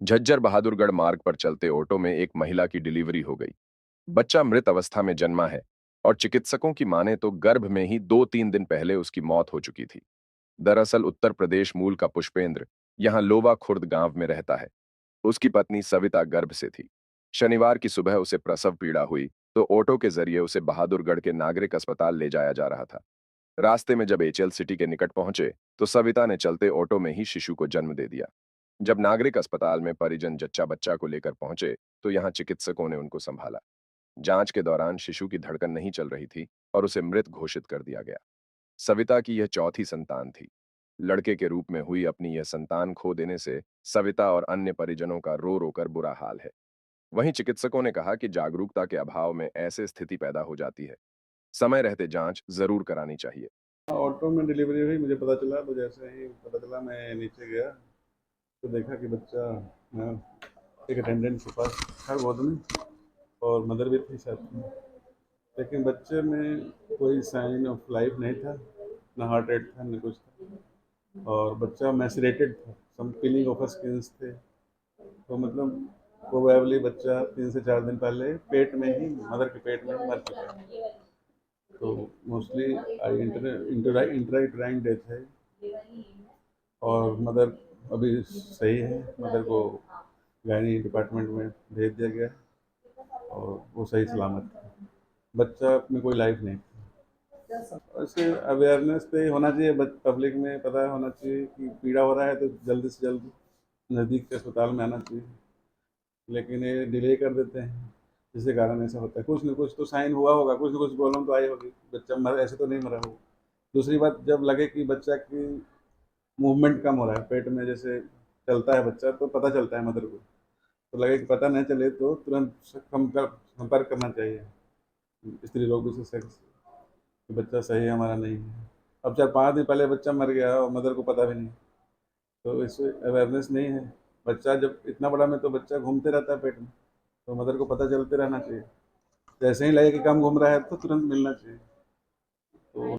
झज्जर बहादुरगढ़ मार्ग पर चलते ऑटो में एक महिला की डिलीवरी हो गई। बच्चा मृत अवस्था में जन्मा है और चिकित्सकों की माने तो गर्भ में ही 2-3 दिन पहले उसकी मौत हो चुकी थी। दरअसल उत्तर प्रदेश मूल का पुष्पेंद्र यहाँ लोवा खुर्द गांव में रहता है। उसकी पत्नी सविता गर्भ से थी। शनिवार की सुबह उसे प्रसव पीड़ा हुई तो ऑटो के जरिए उसे बहादुरगढ़ के नागरिक अस्पताल ले जाया जा रहा था। रास्ते में जब एचएल सिटी के निकट पहुंचे तो सविता ने चलते ऑटो में ही शिशु को जन्म दे दिया। जब नागरिक अस्पताल में परिजन जच्चा बच्चा को लेकर पहुंचे तो यहाँ चिकित्सकों ने उनको संभाला। जांच के दौरान शिशु की धड़कन नहीं चल रही थी और उसे मृत घोषित कर दिया गया। सविता की यह चौथी संतान थी। लड़के के रूप में हुई अपनी यह संतान खो देने से सविता और अन्य परिजनों का रो रो कर बुरा हाल है। वहीं चिकित्सकों ने कहा कि जागरूकता के अभाव में ऐसे स्थिति पैदा हो जाती है। समय रहते जांच जरूर करानी चाहिए। ऑटो में डिलीवरी हुई, मुझे पता चला, तो जैसे ही पता चला मैं नीचे गया तो देखा कि बच्चा मैं एक अटेंडेंट के पास था गोद में, और मदर भी थी साथ में। लेकिन बच्चे में कोई साइन ऑफ लाइफ नहीं था, ना हार्ट रेट था, ना कुछ था। और बच्चा मैसरेटेड था, सम पीलिंग ऑफ स्किन्स थे। तो मतलब प्रोबेबली बच्चा 3 से 4 दिन पहले पेट में ही, मदर के पेट में ही मर चुका है। तो मोस्टली आई इंटराइट डेथ है। और मदर अभी सही है, मदर को गायनी डिपार्टमेंट में भेज दिया गया है और वो सही सलामत है। बच्चा में कोई लाइफ नहीं। और इसके अवेयरनेस पे होना चाहिए, पब्लिक में पता होना चाहिए कि पीड़ा हो रहा है तो जल्दी से जल्दी नज़दीक के अस्पताल में आना चाहिए। लेकिन ये डिले कर देते हैं, जिसके कारण ऐसा होता है। कुछ न कुछ तो साइन हुआ होगा, कुछ न कुछ प्रॉब्लम तो आई होगी, बच्चा मर ऐसे तो नहीं मरा होगा। दूसरी बात, जब लगे कि बच्चा की मूवमेंट कम हो रहा है पेट में, जैसे चलता है बच्चा तो पता चलता है मदर को, तो लगे कि पता नहीं चले तो तुरंत संपर्क करना चाहिए स्त्री रोग विशेषज्ञ से कि बच्चा सही है, हमारा नहीं है। अब 4-5 दिन पहले बच्चा मर गया और मदर को पता भी नहीं, तो इससे अवेयरनेस नहीं है। बच्चा जब इतना बड़ा में तो बच्चा घूमते रहता है पेट में, तो मदर को पता चलते रहना चाहिए। जैसे ही लगे कि कम घूम रहा है तो तुरंत मिलना चाहिए। तो